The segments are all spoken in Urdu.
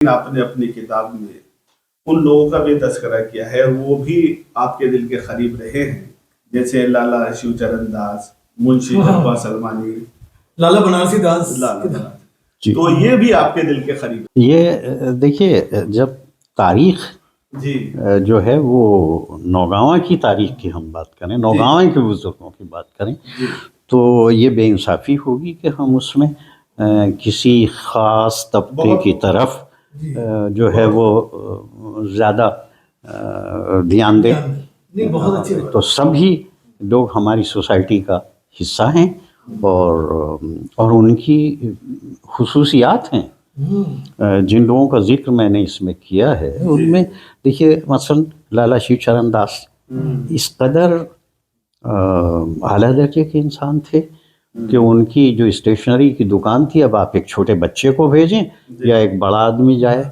آپ نے اپنی کتاب میں ان لوگوں کا بھی تذکرہ کیا ہے، وہ بھی آپ کے دل کے قریب رہے ہیں، جیسے لالا شیو چرن داس، منشی جھپا سلمانی، لالا بنارسی داس، جی تو یہ بھی آپ کے دل کے قریب ہیں۔ یہ دیکھیے، جب تاریخ جی جو ہے وہ نوگاواں کی تاریخ کی ہم بات کریں، نوگاواں کے بزرگوں کی بات کریں، جی تو یہ بے انصافی ہوگی کہ ہم اس میں کسی خاص طبقے کی طرف جو ہے وہ زیادہ دھیان دیں۔ نہیں، بہت اچھی بات۔ تو سبھی لوگ ہماری سوسائٹی کا حصہ ہیں اور ان کی خصوصیات ہیں۔ جن لوگوں کا ذکر میں نے اس میں کیا ہے ان میں دیکھیے، مثلا لالا شیو چرن داس اس قدر اعلیٰ درجے کے انسان تھے کہ ان کی جو اسٹیشنری کی دکان تھی، اب آپ ایک چھوٹے بچے کو بھیجیں یا ایک بڑا آدمی جائے،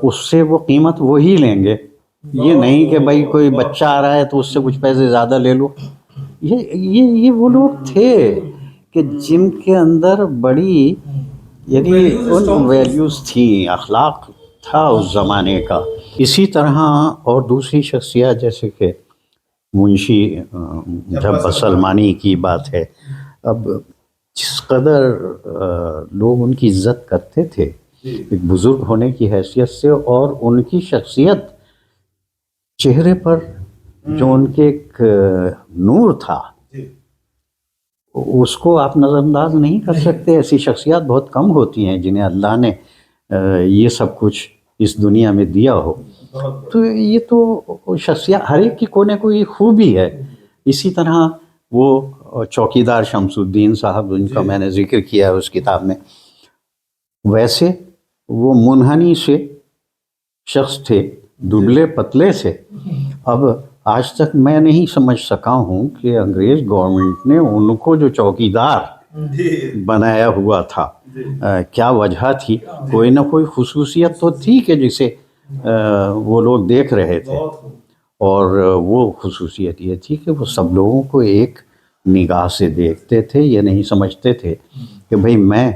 اس سے وہ قیمت وہی لیں گے۔ یہ نہیں کہ بھائی کوئی بچہ آ رہا ہے تو اس سے کچھ پیسے زیادہ لے لو۔ یہ وہ لوگ تھے کہ جن کے اندر بڑی یعنی ان ویلیوز تھیں، اخلاق تھا اس زمانے کا۔ اسی طرح اور دوسری شخصیات جیسے کہ منشی جھپا سلمانی کی بات ہے، اب جس قدر لوگ ان کی عزت کرتے تھے ایک بزرگ ہونے کی حیثیت سے، اور ان کی شخصیت، چہرے پر جو ان کے ایک نور تھا، اس کو آپ نظر انداز نہیں کر سکتے۔ ایسی شخصیات بہت کم ہوتی ہیں جنہیں اللہ نے یہ سب کچھ اس دنیا میں دیا ہو۔ تو یہ تو شخصیات ہر ایک کی کونے کو یہ خوبی ہے۔ اسی طرح وہ چوکیدار شمس الدین صاحب، جن کا میں نے ذکر کیا ہے اس کتاب میں، ویسے وہ منحنی سے شخص تھے، دبلے پتلے سے۔ اب آج تک میں نہیں سمجھ سکا ہوں کہ انگریز گورنمنٹ نے ان کو جو چوکیدار بنایا ہوا تھا کیا وجہ تھی؟ کوئی نہ کوئی خصوصیت تو تھی کہ جسے وہ لوگ دیکھ رہے تھے، اور وہ خصوصیت یہ تھی کہ وہ سب لوگوں کو ایک نگاہ سے دیکھتے تھے۔ یہ نہیں سمجھتے تھے کہ بھئی میں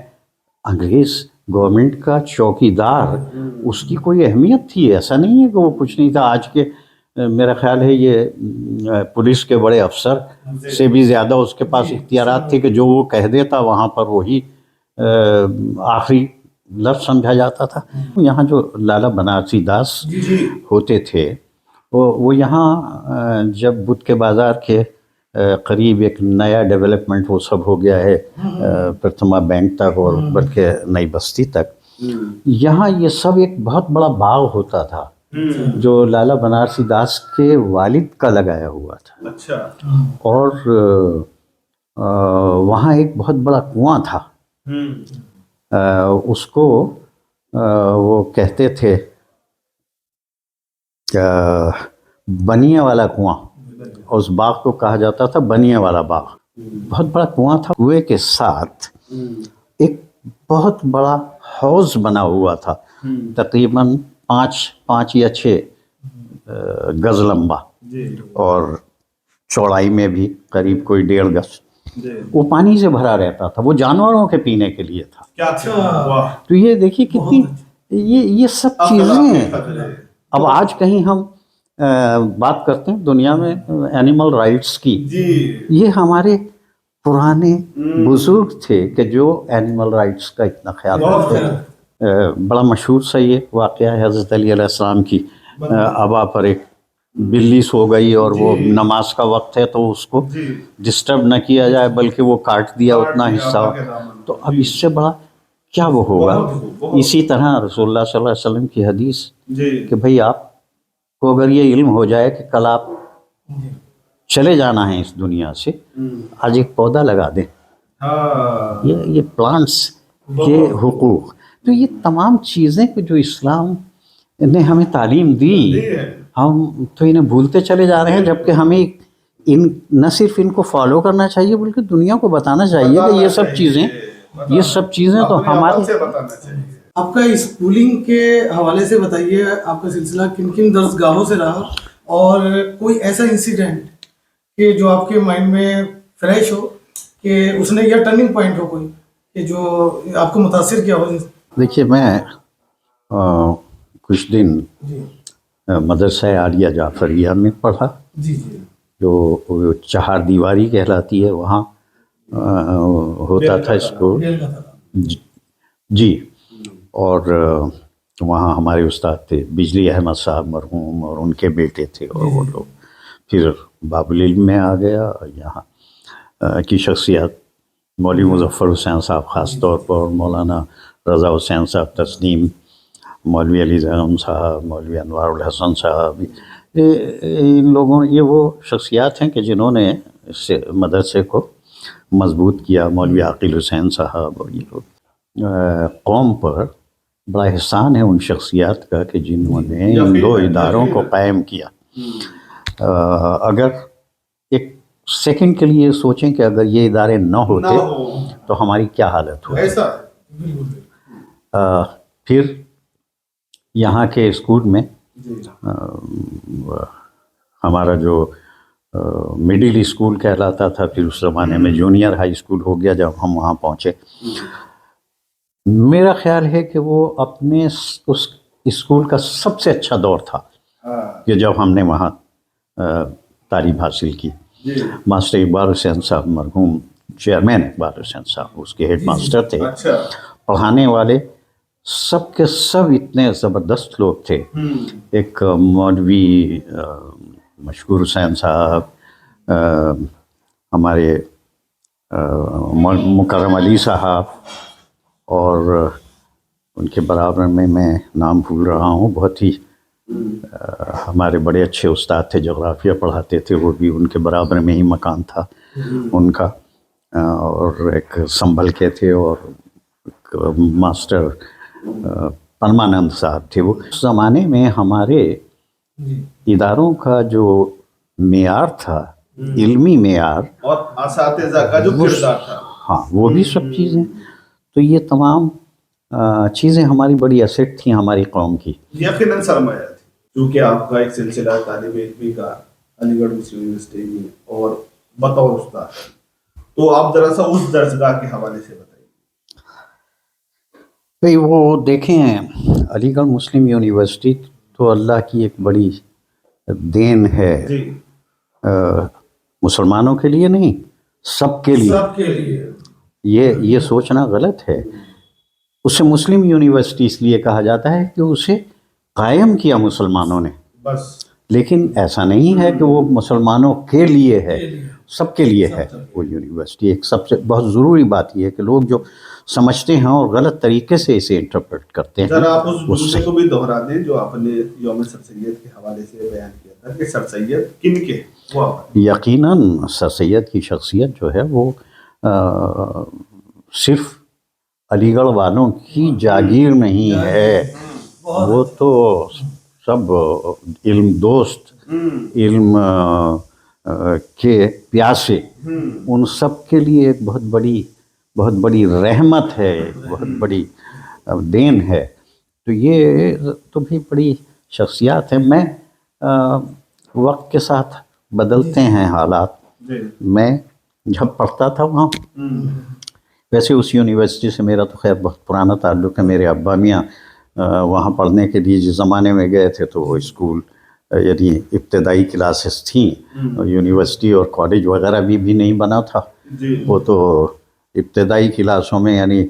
انگریز گورنمنٹ کا چوکیدار، اس کی کوئی اہمیت تھی۔ ایسا نہیں ہے کہ وہ کچھ نہیں تھا۔ آج کے میرا خیال ہے یہ پولیس کے بڑے افسر سے بھی زیادہ اس کے پاس اختیارات تھے کہ جو وہ کہہ دیتا وہاں پر وہی آخری لفظ سمجھا جاتا تھا۔ یہاں جو لالا بنارسی داس ہوتے تھے، وہ یہاں جب بدھ کے بازار کے قریب ایک نیا ڈیولپمنٹ وہ سب ہو گیا ہے، پرتھما بینک تک اور بلکہ نئی بستی تک، یہاں یہ سب ایک بہت بڑا باغ ہوتا تھا جو لالا بنارسی داس کے والد کا لگایا ہوا تھا۔ اچھا۔ اور وہاں ایک بہت بڑا کنواں تھا، اس کو وہ کہتے تھے بنیا والا کنواں، اور اس باغ کو کہا جاتا تھا بنیا والا باغ۔ بہت بڑا کنواں تھا، کنویں کے ساتھ ایک بہت بڑا حوض بنا ہوا تھا، تقریباً 5 یا 6 گز لمبا، اور چوڑائی میں بھی قریب کوئی 1.5 گز۔ وہ پانی سے بھرا رہتا تھا، وہ جانوروں کے پینے کے لیے تھا۔ تو یہ دیکھیے کتنی یہ سب چیزیں۔ اب آج کہیں ہم بات کرتے ہیں دنیا میں اینیمل رائٹس کی، یہ ہمارے پرانے بزرگ تھے کہ جو اینیمل رائٹس کا اتنا خیال رکھتے تھے۔ بڑا مشہور سا یہ واقعہ ہے حضرت علی علیہ السلام کی ابا پر ایک بلی سو گئی، اور وہ نماز کا وقت ہے تو اس کو ڈسٹرب نہ کیا جائے بلکہ وہ کاٹ دیا اتنا حصہ۔ تو اب اس سے بڑا کیا وہ ہوگا؟ اسی طرح رسول اللہ صلی اللہ علیہ وسلم کی حدیث کہ بھئی آپ کو اگر یہ علم ہو جائے کہ کل آپ چلے جانا ہے اس دنیا سے، آج ایک پودا لگا دیں۔ یہ پلانٹس کے حقوق، تو یہ تمام چیزیں جو اسلام نے ہمیں تعلیم دی، ہم تو انہیں بھولتے چلے جا رہے ہیں، جبکہ ہمیں نہ صرف ان کو فالو کرنا چاہیے بلکہ دنیا کو بتانا چاہیے کہ یہ سب چیزیں تو ہمارے۔ آپ کا اسکولنگ کے حوالے سے بتائیے، آپ کا سلسلہ کن کن درسگاہوں سے رہا، اور کوئی ایسا انسیڈنٹ کہ جو آپ کے مائنڈ میں فریش ہو کہ اس نے یا ٹرننگ پوائنٹ ہو کوئی کہ جو آپ کو متاثر کیا ہو؟ دیکھیے، میں کچھ دن جی مدرسہ عالیہ جعفریہ میں پڑھا، جی جی جو چہار دیواری کہلاتی ہے، وہاں ہوتا تھا اسکول. ڈیل کا تھا. جی، اور وہاں ہمارے استاد تھے بجلی احمد صاحب مرحوم، اور ان کے بیٹے تھے اور وہ لوگ. پھر باب العلم میں آ گیا. یہاں کی شخصیات مولوی مظفر حسین صاحب خاص طور پر، اور مولانا رضا حسین صاحب تسنیم، مولوی علی زغم صاحب، مولوی انوار الحسن صاحب، ان لوگوں، یہ وہ شخصیات ہیں کہ جنہوں نے اس مدرسے کو مضبوط کیا. مولوی عاقل حسین صاحب، اور یہ لوگ. قوم پر بڑا احسان ہے ان شخصیات کا کہ جنہوں نے ان دو اداروں کو قائم کیا. اگر ایک سیکنڈ کے لیے سوچیں کہ اگر یہ ادارے نہ ہوتے تو ہماری کیا حالت ہوتی. ایسا پھر یہاں کے اسکول میں ہمارا جو مڈل اسکول کہلاتا تھا، پھر اس زمانے میں جونیئر ہائی اسکول ہو گیا جب ہم وہاں پہنچے. میرا خیال ہے کہ وہ اپنے اس اسکول کا سب سے اچھا دور تھا کہ جب ہم نے وہاں تعلیم حاصل کی. ماسٹر اقبال حسین صاحب مرحوم، چیئرمین اقبال حسین صاحب اس کے ہیڈ ماسٹر تھے. پڑھانے والے سب کے سب اتنے زبردست لوگ تھے. ایک مولوی مشکور حسین صاحب، ہمارے مکرم علی صاحب، اور ان کے برابر میں نام بھول رہا ہوں، بہت ہی ہمارے بڑے اچھے استاد تھے، جغرافیہ پڑھاتے تھے، وہ بھی ان کے برابر میں ہی مکان تھا ان کا. اور ایک سنبھل کے تھے، اور ایک ماسٹر پرمانند صاحب تھے. وہ اس زمانے میں ہمارے اداروں کا جو معیار تھا، علمی معیار، اور اساتذہ کا جو کردار تھا، ہاں وہ بھی سب چیزیں. تو یہ تمام چیزیں ہماری بڑی ایسٹ تھیں ہماری قوم کی. یقیناً سرمایہ تھی. کیونکہ آپ کا ایک سلسلہ طالب علمی کا علی گڑھ مسلم یونیورسٹی میں اور بطور استاد، تو آپ ذرا سا اس درسگاہ کے حوالے سے بتائیے. بھئی وہ دیکھیں، علی گڑھ مسلم یونیورسٹی تو اللہ کی ایک بڑی دین ہے. مسلمانوں کے لیے نہیں، سب کے لیے. سب کے لیے یہ سوچنا غلط ہے. اسے مسلم یونیورسٹی اس لیے کہا جاتا ہے کہ اسے قائم کیا مسلمانوں نے، بس. لیکن ایسا نہیں ہے کہ وہ مسلمانوں کے لیے ہے، سب کے لیے ہے وہ یونیورسٹی. ایک سب سے بہت ضروری بات یہ ہے کہ لوگ جو سمجھتے ہیں اور غلط طریقے سے اسے انٹرپریٹ کرتے ہیں، ذرا آپ اس جملے کو بھی دہرا دیں جو آپ نے یوم سر سید کے حوالے سے بیان کیا تھا کہ سر سید کن کے. یقیناً سر سید کی شخصیت جو ہے وہ صرف علی گڑھ والوں کی جاگیر نہیں ہے، وہ تو سب علم دوست، علم کے پیاسے، ان سب کے لیے ایک بہت بڑی رحمت ہے، بہت بڑی دین ہے. تو یہ تو بھی بڑی شخصیات ہیں. میں وقت کے ساتھ بدلتے ہیں حالات. میں جب پڑھتا تھا وہاں، ویسے اس یونیورسٹی سے میرا تو خیر بہت پرانا تعلق ہے. میرے ابا میاں وہاں پڑھنے کے لیے جس زمانے میں گئے تھے تو وہ اسکول یعنی ابتدائی کلاسز تھیں، یونیورسٹی اور کالج وغیرہ بھی نہیں بنا تھا. وہ تو ابتدائی کلاسوں میں یعنی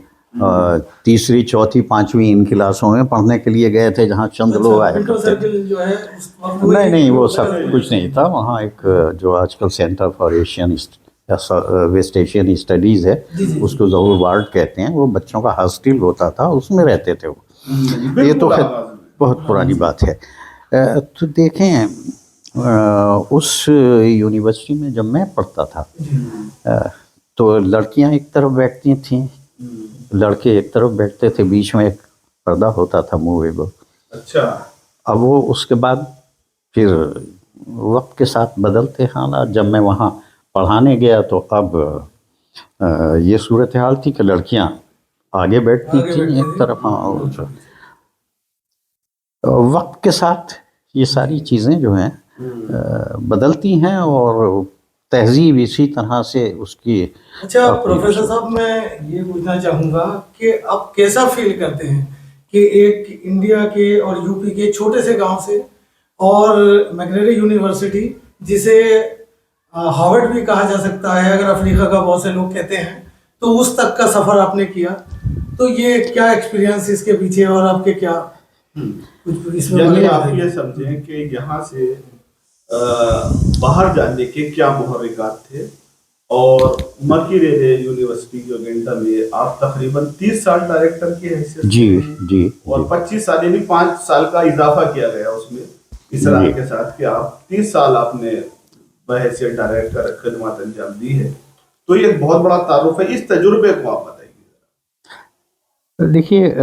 تیسری چوتھی پانچویں ان کلاسوں میں پڑھنے کے لیے گئے تھے جہاں چند لوگ آئے کرتے تھے. نہیں وہ سب کچھ نہیں تھا وہاں. ایک جو آج کل centre for Asian west Asian studies ہے، اس کو ظہور وارڈ کہتے ہیں، وہ بچوں کا ہاسٹل ہوتا تھا، اس میں رہتے تھے وہ. یہ تو بہت پرانی بات ہے. تو دیکھیں اس یونیورسٹی میں جب میں پڑھتا تھا تو لڑکیاں ایک طرف بیٹھتی تھیں، لڑکے ایک طرف بیٹھتے تھے، بیچ میں ایک پردہ ہوتا تھا موویبل. اچھا. اب وہ اس کے بعد پھر وقت کے ساتھ بدلتے حالات. جب میں وہاں پڑھانے گیا تو اب یہ صورتحال تھی کہ لڑکیاں آگے بیٹھتی تھیں ایک طرف. وقت کے ساتھ یہ ساری چیزیں جو ہیں بدلتی ہیں اور تہذیب اسی طرح سے اس کی. اچھا پروفیسر صاحب، میں یہ پوچھنا چاہوں گا کہ آپ کیسا فیل کرتے ہیں کہ ایک انڈیا کے اور یوپی کے چھوٹے سے گاؤں سے اور میکریری یونیورسٹی جسے ہارورڈ بھی کہا جا سکتا ہے اگر افریقہ کا بہت سے لوگ کہتے ہیں، تو اس تک کا سفر آپ نے کیا، تو یہ کیا ایکسپیرینس اس کے پیچھے اور آپ کے کیا کچھ اس میں یعنی آپ یہ سمجھیں کہ یہاں سے باہر جانے کے کیا محرکات تھے، اور مکیریرے یونیورسٹی جو گینٹا میں آپ تقریباً 30 سال ڈائریکٹر کی حیثیت، جی اور 25 سال یعنی 5 سال کا اضافہ کیا گیا اس میں اسرائیل کے ساتھ، کہ آپ 30 سال آپ نے بحیثیت ڈائریکٹر خدمات انجام دی ہے، تو یہ ایک بہت بڑا تعارف ہے، اس تجربے کو آپ بتائیے۔ دیکھیے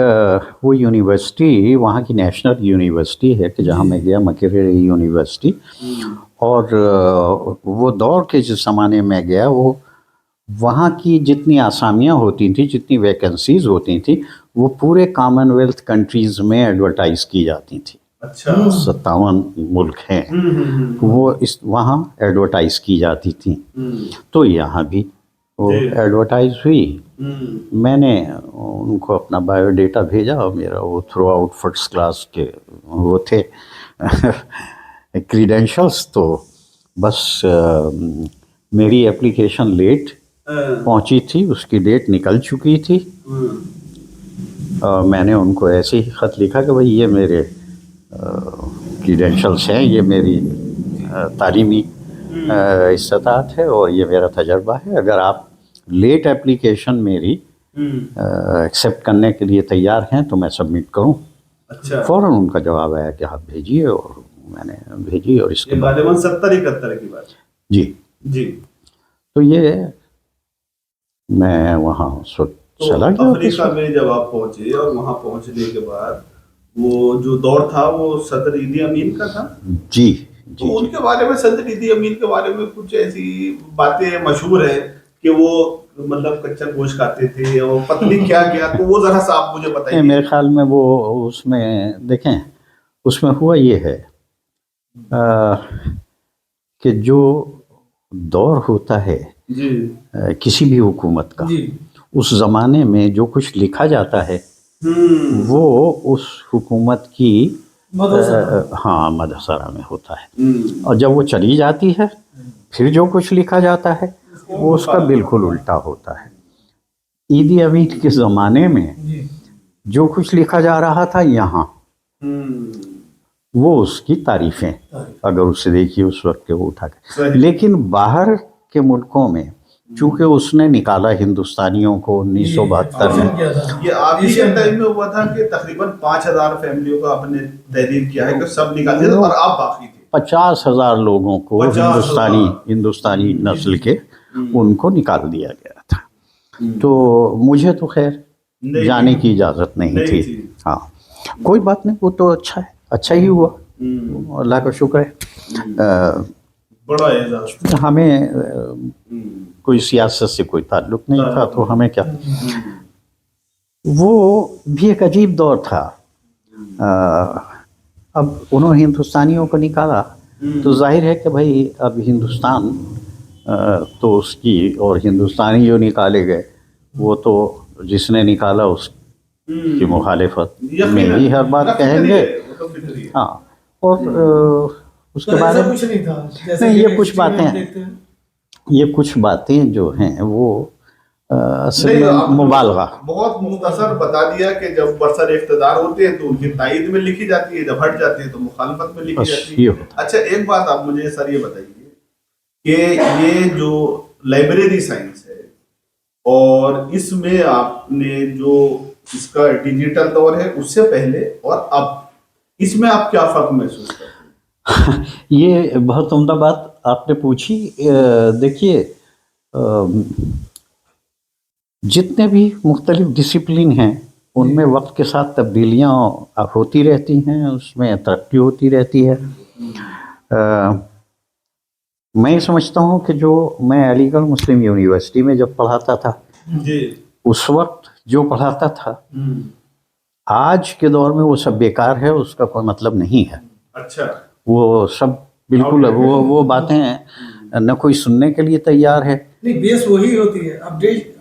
وہ یونیورسٹی وہاں کی نیشنل یونیورسٹی ہے کہ جہاں میں گیا، مکیریری یونیورسٹی، اور وہ دور کے جس زمانے میں گیا وہ وہاں کی جتنی آسامیاں ہوتی تھیں، جتنی ویکنسیز ہوتی تھیں، وہ پورے کامن ویلتھ کنٹریز میں ایڈورٹائز کی جاتی تھیں۔ اچھا، 57 ملک ہیں، وہ وہاں ایڈورٹائز کی جاتی تھیں، تو یہاں بھی وہ ایڈورٹائز ہوئی۔ میں نے ان کو اپنا بایو ڈیٹا بھیجا، اور میرا وہ تھرو آؤٹ فرسٹ کلاس کے وہ تھے کریڈینشلز، تو بس میری اپلیکیشن لیٹ پہنچی تھی، اس کی ڈیٹ نکل چکی تھی، میں نے ان کو ایسے ہی خط لکھا کہ بھائی یہ میرے کریڈینشلز ہیں، یہ میری تعلیمی استطاعت ہے اور یہ میرا تجربہ ہے، اگر آپ لیٹ اپلیکیشن میری ایکسیپٹ کرنے کے لیے تیار ہیں تو میں سبمٹ کروں۔ اچھا، فوراً ان کا جواب آیا کہ آپ بھیجیے، اور میں نے بھیجی، اور اس کے بعد غالباً 70-71 کی بات۔ جی، تو یہ میں وہاں چلا گیا۔ افریقہ میں جب آپ پہنچے اور وہاں پہنچنے کے بعد وہ جو دور تھا وہ صدر عیدی امین کا تھا، جی، تو ان کے بارے میں، صدر عیدی امین کے بارے میں کچھ ایسی باتیں مشہور ہیں کہ وہ مطلب کچا گوشت کھاتے تھے اور پتلی کیا کیا، تو وہ ذرا سا آپ مجھے بتائیے۔ میرے خیال میں وہ اس میں دیکھیں، اس میں ہوا یہ ہے کہ جو دور ہوتا ہے جی، کسی بھی حکومت کا، اس زمانے میں جو کچھ لکھا جاتا ہے وہ اس حکومت کی مدثرہ میں ہوتا ہے، اور جب وہ چلی جاتی ہے پھر جو کچھ لکھا جاتا ہے وہ اس کا بالکل الٹا ہوتا ہے۔ عیدی امین کے زمانے میں جو کچھ لکھا جا رہا تھا یہاں، وہ اس کی تعریفیں اگر اسے دیکھیے اس وقت کے وہ اٹھا کے، لیکن باہر کے ملکوں میں چونکہ اس نے نکالا ہندوستانیوں کو 1972 میں، یہ آپ ہی کے ٹائم میں ہوا تھا کہ تقریباً 5000 فیملیوں کو آپ نے تحریر کیا ہے کہ سب نکال دیا اور آپ باقی تھے؟ 50,000 لوگوں کو ہندوستانی نسل کے ان کو نکال دیا گیا تھا، تو مجھے تو خیر جانے کی اجازت نہیں تھی۔ ہاں، کوئی بات نہیں، وہ تو اچھا ہے، اچھا ہی ہوا، اللہ کا شکر ہے۔ بڑا اعزاز، ہمیں کوئی سیاست سے کوئی تعلق نہیں تھا، تو ہمیں کیا، وہ بھی ایک عجیب دور تھا۔ اب انہوں نے ہندوستانیوں کو نکالا تو ظاہر ہے کہ بھائی اب ہندوستان تو اس کی، اور ہندوستانی جو نکالے گئے وہ تو جس نے نکالا اس کی مخالفت میں ہی ہر بات کہیں گے۔ ہاں، اور اس کے بارے میں نہیں، یہ کچھ باتیں جو ہیں وہ اصل میں مبالغہ، بہت مختصر بتا دیا کہ جب برسر اقتدار ہوتے ہیں تو ان کی تائید میں لکھی جاتی ہے، جب ہٹ جاتے ہیں تو مخالفت میں لکھی جاتی ہے۔ اچھا، ایک بات آپ مجھے سر یہ بتائیے کہ یہ جو لائبریری سائنس ہے اور اس میں آپ نے جو اس کا ڈیجیٹل دور ہے اس سے پہلے اور اب، اس میں آپ کیا فرق محسوس کرتے ہیں؟ یہ بہت عمدہ بات آپ نے پوچھی۔ دیکھیے، جتنے بھی مختلف ڈسپلن ہیں ان میں وقت کے ساتھ تبدیلیاں ہوتی رہتی ہیں، اس میں ترقی ہوتی رہتی ہے۔ میں سمجھتا ہوں کہ جو میں علی گڑھ مسلم یونیورسٹی میں جب پڑھاتا تھا اس وقت جو پڑھاتا تھا، آج کے دور میں وہ سب بیکار ہے، اس کا کوئی مطلب نہیں ہے۔ اچھا، وہ سب بالکل وہ باتیں نہ کوئی سننے کے لیے تیار ہے۔ نہیں، بیس وہی ہوتی ہے،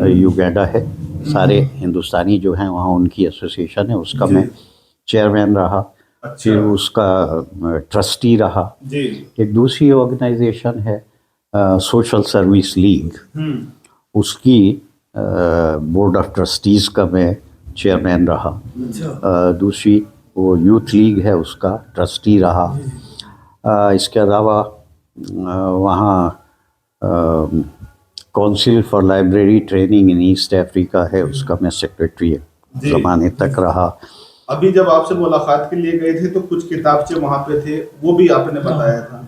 یوگینڈا ہے. سارے ہندوستانی جو ہیں وہاں ان کی ایسوسیشن ہے, اس کا میں چیئرمین رہا, پھر اس کا ٹرسٹی رہا. ایک دوسری آرگنائزیشن ہے سوشل سروس لیگ, اس کی بورڈ آف ٹرسٹیز کا میں چیئرمین رہا. دوسری وہ یوتھ لیگ ہے, اس کا ٹرسٹی رہا. اس کے علاوہ وہاں council for library training in East Africa ہے, اس کا میں سیکریٹری زمانے تک رہا. ابھی جب آپ سے ملاقات کے لیے گئے تھے تو کچھ کتابچے وہاں پہ تھے, وہ بھی آپ نے بتایا تھا.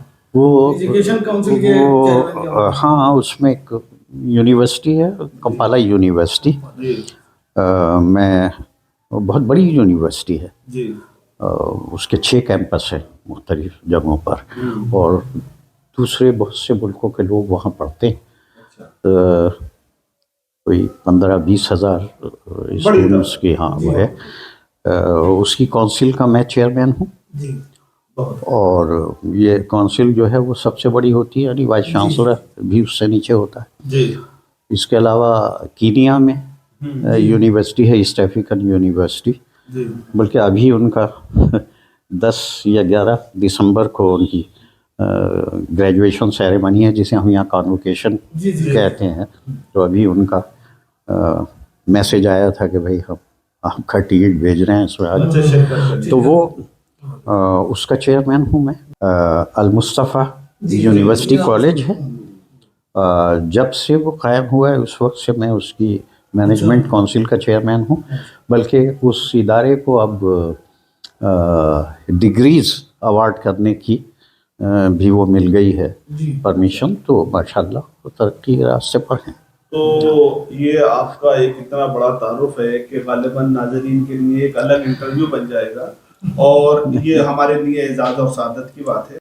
ہاں, اس میں ایک یونیورسٹی ہے کمپالا یونیورسٹی, میں بہت بڑی یونیورسٹی ہے, اس کے 6 کیمپس ہیں مختلف جگہوں پر, اور دوسرے بہت سے ملکوں کے لوگ وہاں پڑھتے ہیں. کوئی 15-20 ہزار اسٹوڈنٹس کی ہاں وہ ہے. اس کی کونسل کا میں چیئرمین ہوں, اور یہ کونسل جو ہے وہ سب سے بڑی ہوتی ہے, یعنی وائس چانسلر بھی اس سے نیچے ہوتا ہے. اس کے علاوہ کینیا میں یونیورسٹی ہے, ایسٹ افریقن یونیورسٹی, بلکہ ابھی ان کا 10 یا 11 دسمبر کو ان کی گریجویشن سیریمنی ہے, جسے ہم یہاں کانوکیشن کہتے ہیں. تو ابھی ان کا میسج آیا تھا کہ بھائی ہم آپ کا ٹکٹ بھیج رہے ہیں اس وقت, تو وہ اس کا چیئرمین ہوں میں. المصطفیٰ یونیورسٹی کالج ہے, جب سے وہ قائم ہوا ہے اس وقت سے میں اس کی مینجمنٹ کونسل کا چیئرمین ہوں, بلکہ اس ادارے کو اب ڈگریز ایوارڈ کرنے کی بھی وہ مل گئی ہے پرمیشن, تو ماشاءاللہ وہ ترقی کے راستے پر ہیں. تو یہ آپ کا ایک اتنا بڑا تعارف ہے کہ غالباً ناظرین کے لیے ایک الگ انٹرویو بن جائے گا, اور یہ ہمارے لیے اعزاز اور سعادت کی بات ہے.